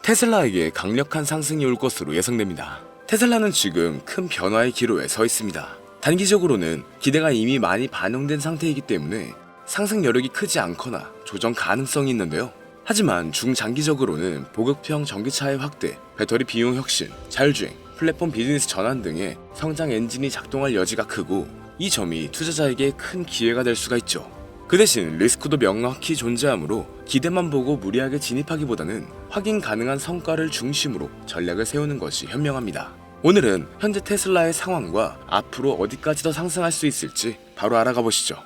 테슬라에게 강력한 상승이 올 것으로 예상됩니다. 테슬라는 지금 큰 변화의 기로에 서 있습니다. 단기적으로는 기대가 이미 많이 반영된 상태이기 때문에 상승 여력이 크지 않거나 조정 가능성이 있는데요. 하지만 중장기적으로는 보급형 전기차의 확대, 배터리 비용 혁신, 자율주행, 플랫폼 비즈니스 전환 등의 성장 엔진이 작동할 여지가 크고, 이 점이 투자자에게 큰 기회가 될 수가 있죠. 그 대신 리스크도 명확히 존재하므로 기대만 보고 무리하게 진입하기보다는 확인 가능한 성과를 중심으로 전략을 세우는 것이 현명합니다. 오늘은 현재 테슬라의 상황과 앞으로 어디까지 더 상승할 수 있을지 바로 알아가 보시죠.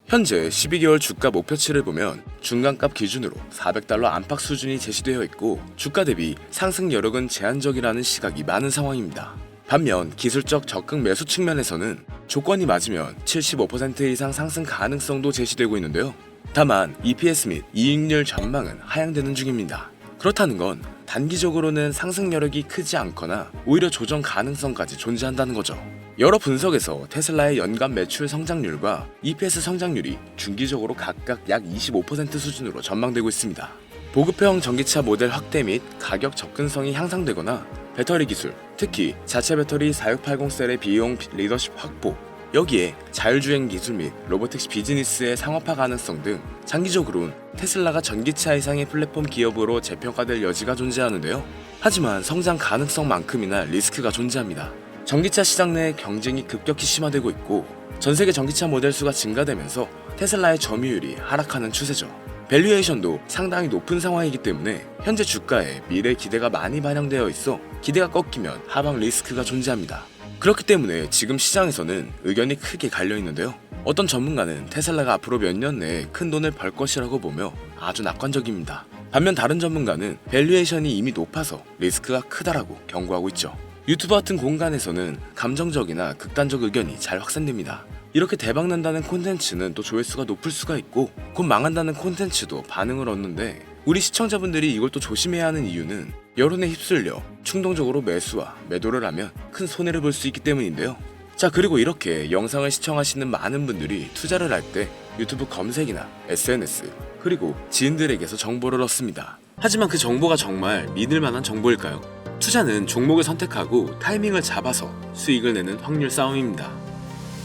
현재 12개월 주가 목표치를 보면 중간값 기준으로 $400 안팎 수준이 제시되어 있고, 주가 대비 상승 여력은 제한적이라는 시각이 많은 상황입니다. 반면 기술적 적극 매수 측면에서는 조건이 맞으면 75% 이상 상승 가능성도 제시되고 있는데요. 다만 EPS 및 이익률 전망은 하향되는 중입니다. 그렇다는 건 단기적으로는 상승 여력이 크지 않거나 오히려 조정 가능성까지 존재한다는 거죠. 여러 분석에서 테슬라의 연간 매출 성장률과 EPS 성장률이 중기적으로 각각 약 25% 수준으로 전망되고 있습니다. 보급형 전기차 모델 확대 및 가격 접근성이 향상되거나 배터리 기술, 특히 자체 배터리 4680셀의 비용 리더십 확보, 여기에 자율주행 기술 및 로보틱스 비즈니스의 상업화 가능성 등 장기적으로는 테슬라가 전기차 이상의 플랫폼 기업으로 재평가될 여지가 존재하는데요. 하지만 성장 가능성만큼이나 리스크가 존재합니다. 전기차 시장 내 경쟁이 급격히 심화되고 있고, 전세계 전기차 모델 수가 증가되면서 테슬라의 점유율이 하락하는 추세죠. 밸류에이션도 상당히 높은 상황이기 때문에 현재 주가에 미래 기대가 많이 반영되어 있어 기대가 꺾이면 하방 리스크가 존재합니다. 그렇기 때문에 지금 시장에서는 의견이 크게 갈려 있는데요. 어떤 전문가는 테슬라가 앞으로 몇 년 내에 큰 돈을 벌 것이라고 보며 아주 낙관적입니다. 반면 다른 전문가는 밸류에이션이 이미 높아서 리스크가 크다라고 경고하고 있죠. 유튜브 같은 공간에서는 감정적이나 극단적 의견이 잘 확산됩니다. 이렇게 대박난다는 콘텐츠는 또 조회수가 높을 수가 있고, 곧 망한다는 콘텐츠도 반응을 얻는데, 우리 시청자분들이 이걸 또 조심해야 하는 이유는 여론에 휩쓸려 충동적으로 매수와 매도를 하면 큰 손해를 볼 수 있기 때문인데요. 자, 그리고 이렇게 영상을 시청하시는 많은 분들이 투자를 할 때 유튜브 검색이나 SNS, 그리고 지인들에게서 정보를 얻습니다. 하지만 그 정보가 정말 믿을 만한 정보일까요? 투자는 종목을 선택하고 타이밍을 잡아서 수익을 내는 확률 싸움입니다.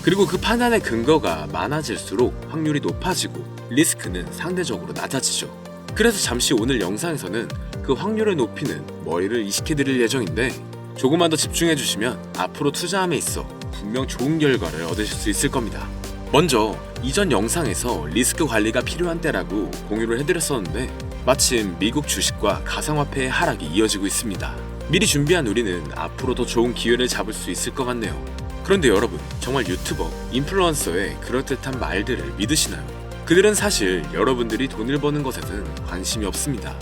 그리고 그 판단의 근거가 많아질수록 확률이 높아지고 리스크는 상대적으로 낮아지죠. 그래서 잠시 오늘 영상에서는 그 확률을 높이는 머리를 이식해드릴 예정인데, 조금만 더 집중해주시면 앞으로 투자함에 있어 분명 좋은 결과를 얻으실 수 있을 겁니다. 먼저 이전 영상에서 리스크 관리가 필요한 때라고 공유를 해드렸었는데, 마침 미국 주식과 가상화폐의 하락이 이어지고 있습니다. 미리 준비한 우리는 앞으로 더 좋은 기회를 잡을 수 있을 것 같네요. 그런데 여러분, 정말 유튜버, 인플루언서의 그럴듯한 말들을 믿으시나요? 그들은 사실 여러분들이 돈을 버는 것에는 관심이 없습니다.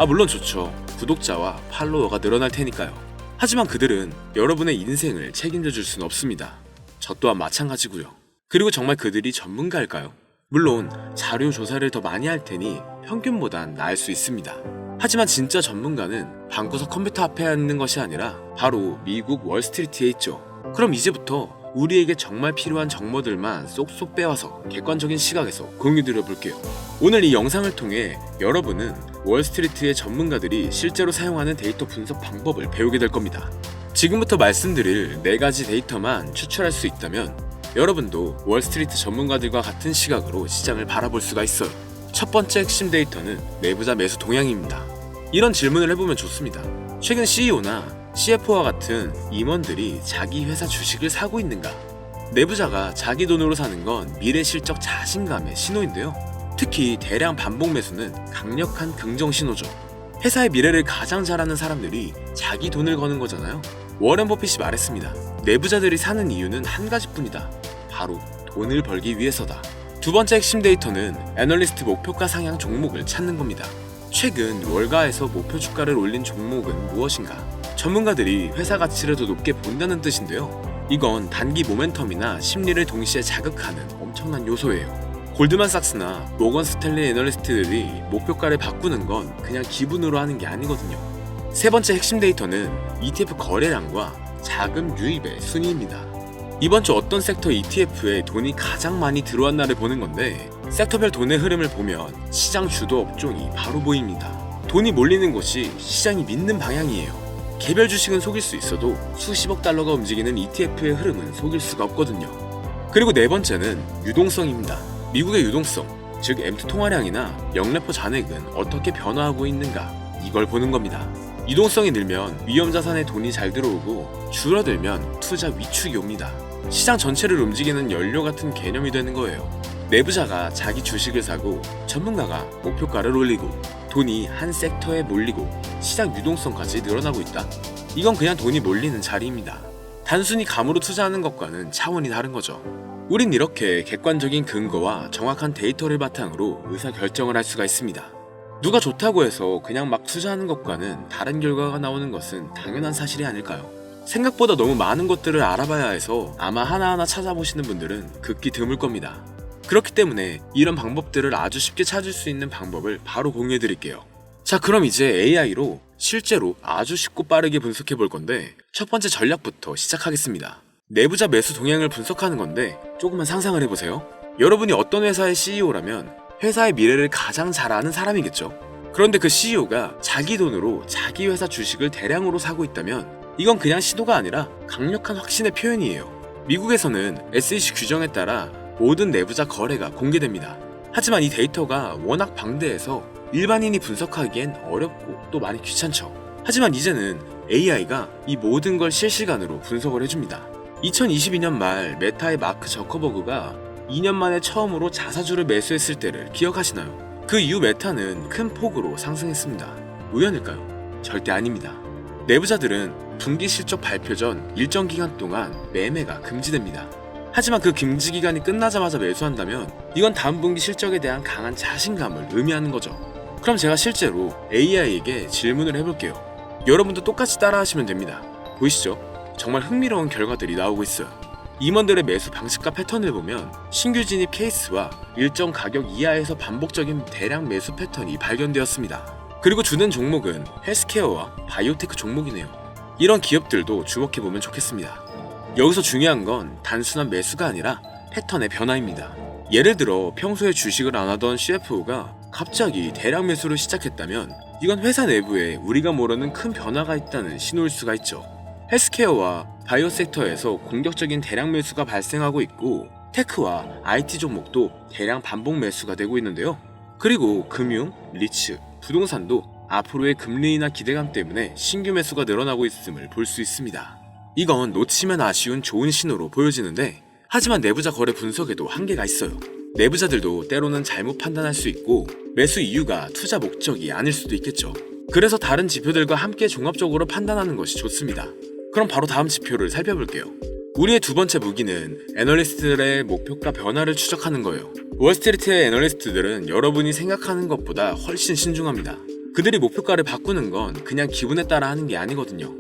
물론 좋죠. 구독자와 팔로워가 늘어날 테니까요. 하지만 그들은 여러분의 인생을 책임져 줄 수는 없습니다. 저 또한 마찬가지고요. 그리고 정말 그들이 전문가일까요? 물론 자료 조사를 더 많이 할 테니 평균보단 나을 수 있습니다. 하지만 진짜 전문가는 방구석 컴퓨터 앞에 앉는 것이 아니라 바로 미국 월스트리트에 있죠. 그럼 이제부터 우리에게 정말 필요한 정보들만 쏙쏙 빼와서 객관적인 시각에서 공유드려 볼게요. 오늘 이 영상을 통해 여러분은 월스트리트의 전문가들이 실제로 사용하는 데이터 분석 방법을 배우게 될 겁니다. 지금부터 말씀드릴 4가지 데이터만 추출할 수 있다면 여러분도 월스트리트 전문가들과 같은 시각으로 시장을 바라볼 수가 있어요. 첫 번째 핵심 데이터는 내부자 매수 동향입니다. 이런 질문을 해보면 좋습니다. 최근 CEO나 CFO와 같은 임원들이 자기 회사 주식을 사고 있는가? 내부자가 자기 돈으로 사는 건 미래 실적 자신감의 신호인데요. 특히 대량 반복 매수는 강력한 긍정 신호죠. 회사의 미래를 가장 잘 아는 사람들이 자기 돈을 거는 거잖아요. 워렌 버핏이 말했습니다. 내부자들이 사는 이유는 한 가지뿐이다. 바로 돈을 벌기 위해서다. 두 번째 핵심 데이터는 애널리스트 목표가 상향 종목을 찾는 겁니다. 최근 월가에서 목표 주가를 올린 종목은 무엇인가? 전문가들이 회사 가치를 더 높게 본다는 뜻인데요. 이건 단기 모멘텀이나 심리를 동시에 자극하는 엄청난 요소예요. 골드만삭스나 모건 스탠리 애널리스트들이 목표가를 바꾸는 건 그냥 기분으로 하는 게 아니거든요. 세 번째 핵심 데이터는 ETF 거래량과 자금 유입의 순위입니다. 이번 주 어떤 섹터 ETF에 돈이 가장 많이 들어왔나를 보는 건데, 섹터별 돈의 흐름을 보면 시장 주도 업종이 바로 보입니다. 돈이 몰리는 곳이 시장이 믿는 방향이에요. 개별 주식은 속일 수 있어도 수십억 달러가 움직이는 ETF의 흐름은 속일 수가 없거든요. 그리고 네 번째는 유동성입니다. 미국의 유동성, 즉 M2 통화량이나 영래포 잔액은 어떻게 변화하고 있는가, 이걸 보는 겁니다. 유동성이 늘면 위험자산에 돈이 잘 들어오고 줄어들면 투자 위축이 옵니다. 시장 전체를 움직이는 연료 같은 개념이 되는 거예요. 내부자가 자기 주식을 사고 전문가가 목표가를 올리고 돈이 한 섹터에 몰리고 시장 유동성까지 늘어나고 있다. 이건 그냥 돈이 몰리는 자리입니다. 단순히 감으로 투자하는 것과는 차원이 다른 거죠. 우린 이렇게 객관적인 근거와 정확한 데이터를 바탕으로 의사결정을 할 수가 있습니다. 누가 좋다고 해서 그냥 막 투자하는 것과는 다른 결과가 나오는 것은 당연한 사실이 아닐까요? 생각보다 너무 많은 것들을 알아봐야 해서 아마 하나하나 찾아보시는 분들은 극히 드물 겁니다. 그렇기 때문에 이런 방법들을 아주 쉽게 찾을 수 있는 방법을 바로 공유해 드릴게요. 자, 그럼 이제 AI로 실제로 아주 쉽고 빠르게 분석해 볼 건데, 첫 번째 전략부터 시작하겠습니다. 내부자 매수 동향을 분석하는 건데 조금만 상상을 해보세요. 여러분이 어떤 회사의 CEO라면 회사의 미래를 가장 잘 아는 사람이겠죠. 그런데 그 CEO가 자기 돈으로 자기 회사 주식을 대량으로 사고 있다면 이건 그냥 시도가 아니라 강력한 확신의 표현이에요. 미국에서는 SEC 규정에 따라 모든 내부자 거래가 공개됩니다. 하지만 이 데이터가 워낙 방대해서 일반인이 분석하기엔 어렵고 또 많이 귀찮죠. 하지만 이제는 AI가 이 모든 걸 실시간으로 분석을 해줍니다. 2022년 말 메타의 마크 저커버그가 2년 만에 처음으로 자사주를 매수했을 때를 기억하시나요? 그 이후 메타는 큰 폭으로 상승했습니다. 우연일까요? 절대 아닙니다. 내부자들은 분기 실적 발표 전 일정 기간 동안 매매가 금지됩니다. 하지만 그 금지 기간이 끝나자마자 매수한다면 이건 다음 분기 실적에 대한 강한 자신감을 의미하는 거죠. 그럼 제가 실제로 AI에게 질문을 해볼게요. 여러분도 똑같이 따라하시면 됩니다. 보이시죠? 정말 흥미로운 결과들이 나오고 있어요. 임원들의 매수 방식과 패턴을 보면 신규 진입 케이스와 일정 가격 이하에서 반복적인 대량 매수 패턴이 발견되었습니다. 그리고 주는 종목은 헬스케어와 바이오테크 종목이네요. 이런 기업들도 주목해보면 좋겠습니다. 여기서 중요한 건 단순한 매수가 아니라 패턴의 변화입니다. 예를 들어 평소에 주식을 안 하던 CFO가 갑자기 대량 매수를 시작했다면 이건 회사 내부에 우리가 모르는 큰 변화가 있다는 신호일 수가 있죠. 헬스케어와 바이오 섹터에서 공격적인 대량 매수가 발생하고 있고, 테크와 IT 종목도 대량 반복 매수가 되고 있는데요. 그리고 금융, 리츠, 부동산도 앞으로의 금리 인하 기대감 때문에 신규 매수가 늘어나고 있음을 볼 수 있습니다. 이건 놓치면 아쉬운 좋은 신호로 보여지는데, 하지만 내부자 거래 분석에도 한계가 있어요. 내부자들도 때로는 잘못 판단할 수 있고 매수 이유가 투자 목적이 아닐 수도 있겠죠. 그래서 다른 지표들과 함께 종합적으로 판단하는 것이 좋습니다. 그럼 바로 다음 지표를 살펴볼게요. 우리의 두 번째 무기는 애널리스트들의 목표가 변화를 추적하는 거예요. 월스트리트의 애널리스트들은 여러분이 생각하는 것보다 훨씬 신중합니다. 그들이 목표가를 바꾸는 건 그냥 기분에 따라 하는 게 아니거든요.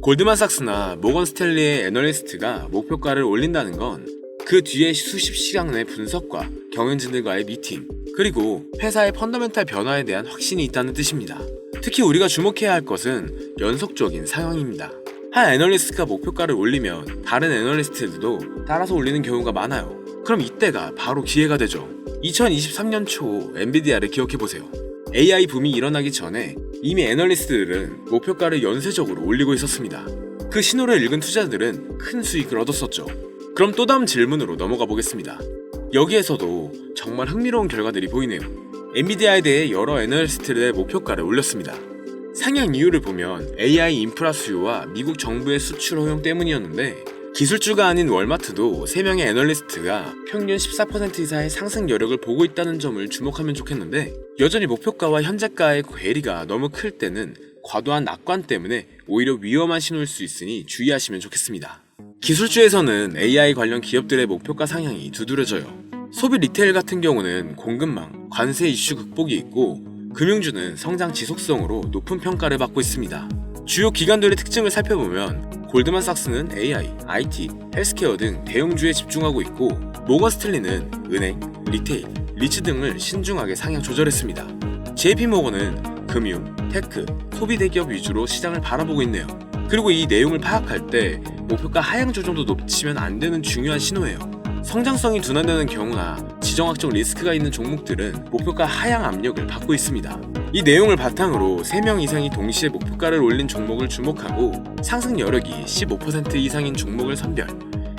골드만삭스나 모건 스탠리의 애널리스트가 목표가를 올린다는 건 그 뒤에 수십 시간의 분석과 경영진들과의 미팅, 그리고 회사의 펀더멘탈 변화에 대한 확신이 있다는 뜻입니다. 특히 우리가 주목해야 할 것은 연속적인 상황입니다. 한 애널리스트가 목표가를 올리면 다른 애널리스트들도 따라서 올리는 경우가 많아요. 그럼 이때가 바로 기회가 되죠. 2023년 초 엔비디아를 기억해보세요. AI 붐이 일어나기 전에 이미 애널리스트들은 목표가를 연쇄적으로 올리고 있었습니다. 그 신호를 읽은 투자자들은 큰 수익을 얻었었죠. 그럼 또 다음 질문으로 넘어가 보겠습니다. 여기에서도 정말 흥미로운 결과들이 보이네요. 엔비디아에 대해 여러 애널리스트들의 목표가를 올렸습니다. 상향 이유를 보면 AI 인프라 수요와 미국 정부의 수출 허용 때문이었는데, 기술주가 아닌 월마트도 3명의 애널리스트가 평균 14% 이상의 상승 여력을 보고 있다는 점을 주목하면 좋겠는데, 여전히 목표가와 현재가의 괴리가 너무 클 때는 과도한 낙관 때문에 오히려 위험한 신호일 수 있으니 주의하시면 좋겠습니다. 기술주에서는 AI 관련 기업들의 목표가 상향이 두드러져요. 소비 리테일 같은 경우는 공급망, 관세 이슈 극복이 있고, 금융주는 성장 지속성으로 높은 평가를 받고 있습니다. 주요 기관들의 특징을 살펴보면 골드만삭스는 AI, IT, 헬스케어 등 대형주에 집중하고 있고, 모건 스탠리는 은행, 리테일, 리츠 등을 신중하게 상향 조절했습니다. JP모건은 금융, 테크, 소비 대기업 위주로 시장을 바라보고 있네요. 그리고 이 내용을 파악할 때 목표가 하향 조정도 놓치면 안 되는 중요한 신호예요. 성장성이 둔화되는 경우나 지정학적 리스크가 있는 종목들은 목표가 하향 압력을 받고 있습니다. 이 내용을 바탕으로 3명 이상이 동시에 목표가를 올린 종목을 주목하고 상승 여력이 15% 이상인 종목을 선별,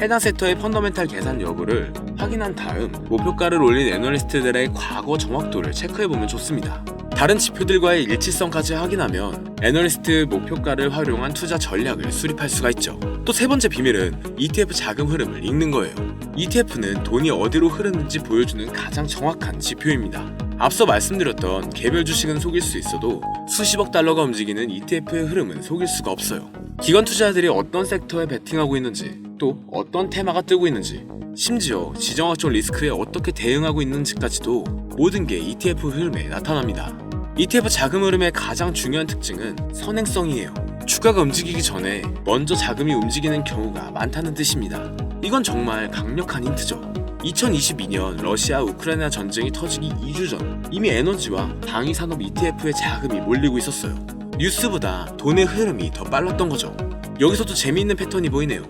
해당 섹터의 펀더멘탈 계산 여부를 확인한 다음 목표가를 올린 애널리스트들의 과거 정확도를 체크해보면 좋습니다. 다른 지표들과의 일치성까지 확인하면 애널리스트 목표가를 활용한 투자 전략을 수립할 수가 있죠. 또 세 번째 비밀은 ETF 자금 흐름을 읽는 거예요. ETF는 돈이 어디로 흐르는지 보여주는 가장 정확한 지표입니다. 앞서 말씀드렸던 개별 주식은 속일 수 있어도 수십억 달러가 움직이는 ETF의 흐름은 속일 수가 없어요. 기관 투자자들이 어떤 섹터에 베팅하고 있는지, 또 어떤 테마가 뜨고 있는지, 심지어 지정학적 리스크에 어떻게 대응하고 있는지까지도 모든 게 ETF 흐름에 나타납니다. ETF 자금 흐름의 가장 중요한 특징은 선행성이에요. 주가가 움직이기 전에 먼저 자금이 움직이는 경우가 많다는 뜻입니다. 이건 정말 강력한 힌트죠. 2022년 러시아 우크라이나 전쟁이 터지기 2주 전 이미 에너지와 방위 산업 ETF에 자금이 몰리고 있었어요. 뉴스보다 돈의 흐름이 더 빨랐던 거죠. 여기서도 재미있는 패턴이 보이네요.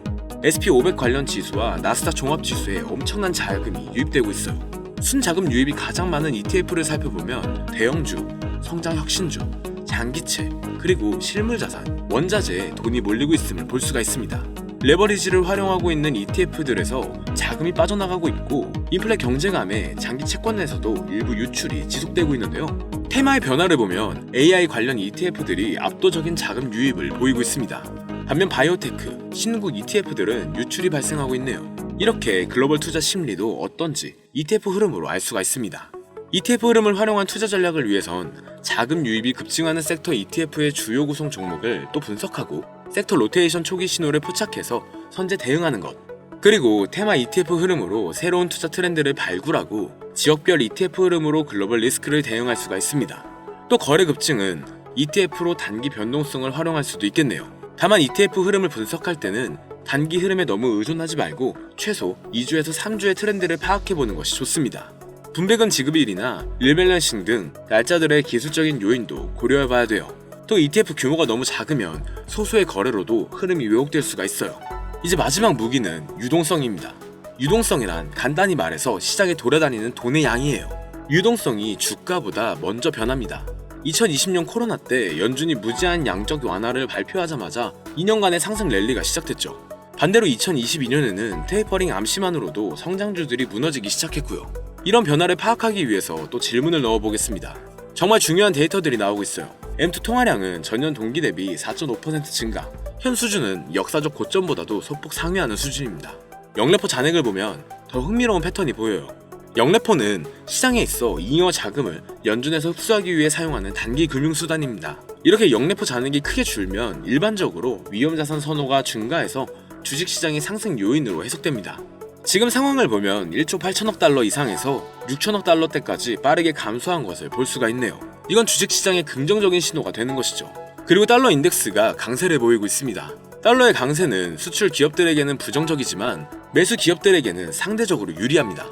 SP500 관련 지수와 나스닥 종합지수에 엄청난 자금이 유입되고 있어요. 순자금 유입이 가장 많은 ETF를 살펴보면 대형주, 성장혁신주, 장기채, 그리고 실물자산, 원자재에 돈이 몰리고 있음을 볼 수가 있습니다. 레버리지를 활용하고 있는 ETF들에서 자금이 빠져나가고 있고 인플레 경제감에 장기 채권에서도 일부 유출이 지속되고 있는데요. 테마의 변화를 보면 AI 관련 ETF들이 압도적인 자금 유입을 보이고 있습니다. 반면 바이오테크, 신흥국 ETF들은 유출이 발생하고 있네요. 이렇게 글로벌 투자 심리도 어떤지 ETF 흐름으로 알 수가 있습니다. ETF 흐름을 활용한 투자 전략을 위해선 자금 유입이 급증하는 섹터 ETF의 주요 구성 종목을 또 분석하고 섹터 로테이션 초기 신호를 포착해서 선제 대응하는 것, 그리고 테마 ETF 흐름으로 새로운 투자 트렌드를 발굴하고 지역별 ETF 흐름으로 글로벌 리스크를 대응할 수가 있습니다. 또 거래 급증은 ETF로 단기 변동성을 활용할 수도 있겠네요. 다만 ETF 흐름을 분석할 때는 단기 흐름에 너무 의존하지 말고 최소 2주에서 3주의 트렌드를 파악해보는 것이 좋습니다. 분배금 지급일이나 릴밸런싱 등 날짜들의 기술적인 요인도 고려해봐야 돼요. 또 ETF 규모가 너무 작으면 소수의 거래로도 흐름이 왜곡될 수가 있어요. 이제 마지막 무기는 유동성입니다. 유동성이란 간단히 말해서 시장에 돌아다니는 돈의 양이에요. 유동성이 주가보다 먼저 변합니다. 2020년 코로나 때 연준이 무제한 양적 완화를 발표하자마자 2년간의 상승 랠리가 시작됐죠. 반대로 2022년에는 테이퍼링 암시만으로도 성장주들이 무너지기 시작했고요. 이런 변화를 파악하기 위해서 또 질문을 넣어보겠습니다. 정말 중요한 데이터들이 나오고 있어요. M2 통화량은 전년 동기 대비 4.5% 증가, 현 수준은 역사적 고점보다도 소폭 상회하는 수준입니다. 영래포 잔액을 보면 더 흥미로운 패턴이 보여요. 영래포는 시장에 있어 잉여 자금을 연준에서 흡수하기 위해 사용하는 단기 금융수단입니다. 이렇게 영래포 잔액이 크게 줄면 일반적으로 위험자산 선호가 증가해서 주식시장의 상승 요인으로 해석됩니다. 지금 상황을 보면 1조 8천억 달러 이상에서 6천억 달러대까지 빠르게 감소한 것을 볼 수가 있네요. 이건 주식시장의 긍정적인 신호가 되는 것이죠. 그리고 달러 인덱스가 강세를 보이고 있습니다. 달러의 강세는 수출 기업들에게는 부정적이지만 매수 기업들에게는 상대적으로 유리합니다.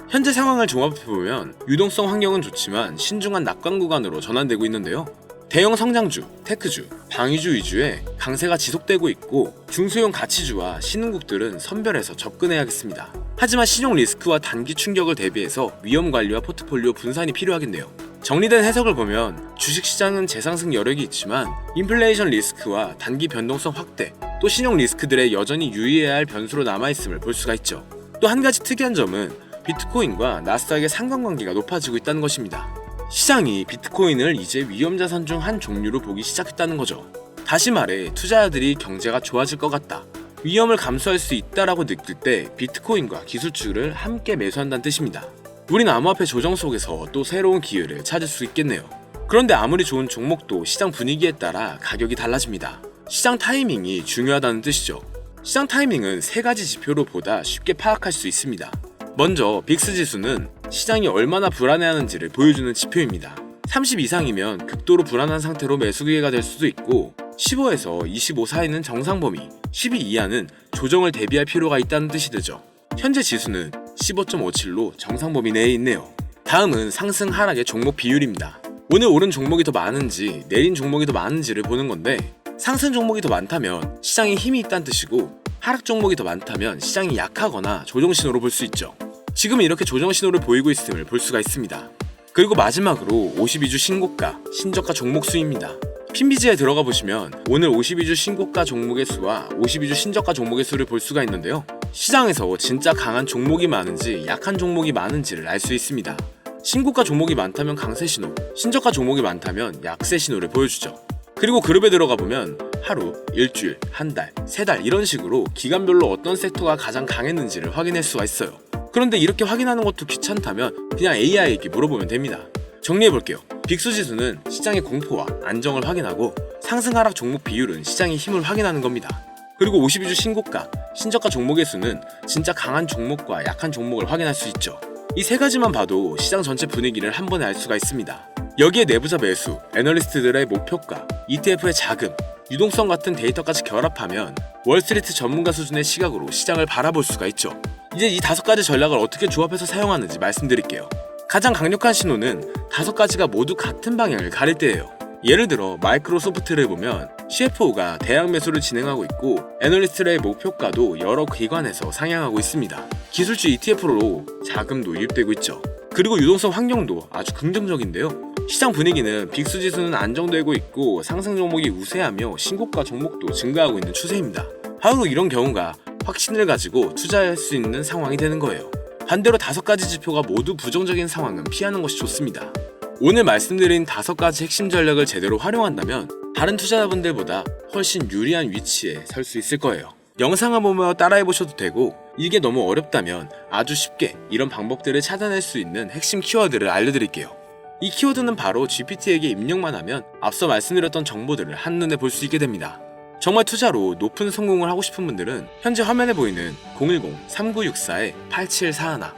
현재 상황을 종합해보면 유동성 환경은 좋지만 신중한 낙관 구간으로 전환되고 있는데요. 대형 성장주, 테크주, 방위주 위주의 강세가 지속되고 있고 중소형 가치주와 신흥국들은 선별해서 접근해야겠습니다. 하지만 신용 리스크와 단기 충격을 대비해서 위험 관리와 포트폴리오 분산이 필요하겠네요. 정리된 해석을 보면 주식시장은 재상승 여력이 있지만 인플레이션 리스크와 단기 변동성 확대, 또 신용 리스크들에 여전히 유의해야 할 변수로 남아있음을 볼 수가 있죠. 또 한 가지 특이한 점은 비트코인과 나스닥의 상관관계가 높아지고 있다는 것입니다. 시장이 비트코인을 이제 위험자산 중 한 종류로 보기 시작했다는 거죠. 다시 말해 투자자들이 경제가 좋아질 것 같다, 위험을 감수할 수 있다라고 느낄 때 비트코인과 기술주를 함께 매수한다는 뜻입니다. 우린 암호화폐 조정 속에서 또 새로운 기회를 찾을 수 있겠네요. 그런데 아무리 좋은 종목도 시장 분위기에 따라 가격이 달라집니다. 시장 타이밍이 중요하다는 뜻이죠. 시장 타이밍은 세 가지 지표로 보다 쉽게 파악할 수 있습니다. 먼저 빅스 지수는 시장이 얼마나 불안해하는지를 보여주는 지표입니다. 30 이상이면 극도로 불안한 상태로 매수 기회가 될 수도 있고 15에서 25 사이는 정상 범위, 12 이하는 조정을 대비할 필요가 있다는 뜻이 되죠. 현재 지수는 15.57로 정상 범위 내에 있네요. 다음은 상승 하락의 종목 비율입니다. 오늘 오른 종목이 더 많은지 내린 종목이 더 많은지를 보는 건데, 상승 종목이 더 많다면 시장에 힘이 있다는 뜻이고, 하락 종목이 더 많다면 시장이 약하거나 조정 신호로 볼 수 있죠. 지금은 이렇게 조정 신호를 보이고 있음을 볼 수가 있습니다. 그리고 마지막으로 52주 신고가, 신저가 종목 수입니다. 핀비지에 들어가 보시면 오늘 52주 신고가 종목의 수와 52주 신저가 종목의 수를 볼 수가 있는데요. 시장에서 진짜 강한 종목이 많은지 약한 종목이 많은지를 알 수 있습니다. 신고가 종목이 많다면 강세 신호, 신저가 종목이 많다면 약세 신호를 보여주죠. 그리고 그룹에 들어가 보면 하루, 일주일, 한 달, 세 달 이런 식으로 기간별로 어떤 섹터가 가장 강했는지를 확인할 수가 있어요. 그런데 이렇게 확인하는 것도 귀찮다면 그냥 AI에게 물어보면 됩니다. 정리해볼게요. 빅수지수는 시장의 공포와 안정을 확인하고, 상승 하락 종목 비율은 시장의 힘을 확인하는 겁니다. 그리고 52주 신고가, 신저가 종목의 수는 진짜 강한 종목과 약한 종목을 확인할 수 있죠. 이 세 가지만 봐도 시장 전체 분위기를 한 번에 알 수가 있습니다. 여기에 내부자 매수, 애널리스트들의 목표가, ETF의 자금, 유동성 같은 데이터까지 결합하면 월스트리트 전문가 수준의 시각으로 시장을 바라볼 수가 있죠. 이제 이 5가지 전략을 어떻게 조합해서 사용하는지 말씀드릴게요. 가장 강력한 신호는 5가지가 모두 같은 방향을 가릴 때예요. 예를 들어 마이크로소프트를 보면 CFO가 대량 매수를 진행하고 있고, 애널리스트의 목표가도 여러 기관에서 상향하고 있습니다. 기술주 ETF로 자금도 유입되고 있죠. 그리고 유동성 환경도 아주 긍정적인데요. 시장 분위기는 빅수지수는 안정되고 있고 상승 종목이 우세하며 신고가 종목도 증가하고 있는 추세입니다. 바로 이런 경우가 확신을 가지고 투자할 수 있는 상황이 되는 거예요. 반대로 5가지 지표가 모두 부정적인 상황은 피하는 것이 좋습니다. 오늘 말씀드린 5가지 핵심 전략을 제대로 활용한다면 다른 투자자분들보다 훨씬 유리한 위치에 설 수 있을 거예요. 영상을 보며 따라해보셔도 되고, 이게 너무 어렵다면 아주 쉽게 이런 방법들을 찾아낼 수 있는 핵심 키워드를 알려드릴게요. 이 키워드는 바로 GPT에게 입력만 하면 앞서 말씀드렸던 정보들을 한눈에 볼 수 있게 됩니다. 정말 투자로 높은 성공을 하고 싶은 분들은 현재 화면에 보이는 010-3964-8741,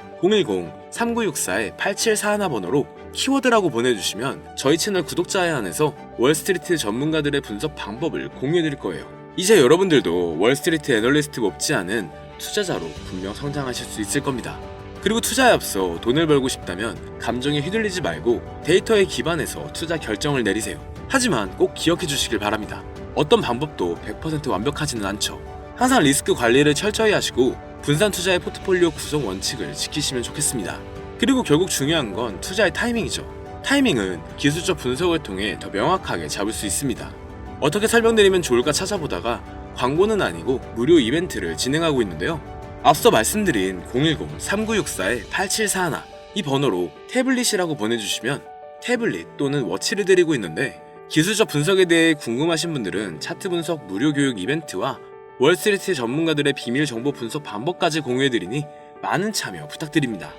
010-3964-8741 번호로 키워드라고 보내주시면 저희 채널 구독자 제한에서 월스트리트 전문가들의 분석 방법을 공유해드릴 거예요. 이제 여러분들도 월스트리트 애널리스트 못지않은 투자자로 분명 성장하실 수 있을 겁니다. 그리고 투자에 앞서 돈을 벌고 싶다면 감정에 휘둘리지 말고 데이터에 기반해서 투자 결정을 내리세요. 하지만 꼭 기억해 주시길 바랍니다. 어떤 방법도 100% 완벽하지는 않죠. 항상 리스크 관리를 철저히 하시고 분산 투자의 포트폴리오 구성 원칙을 지키시면 좋겠습니다. 그리고 결국 중요한 건 투자의 타이밍이죠. 타이밍은 기술적 분석을 통해 더 명확하게 잡을 수 있습니다. 어떻게 설명드리면 좋을까 찾아보다가 광고는 아니고 무료 이벤트를 진행하고 있는데요. 앞서 말씀드린 010-3964-8741 이 번호로 태블릿이라고 보내주시면 태블릿 또는 워치를 드리고 있는데, 기술적 분석에 대해 궁금하신 분들은 차트 분석 무료 교육 이벤트와 월스트리트 전문가들의 비밀 정보 분석 방법까지 공유해드리니 많은 참여 부탁드립니다.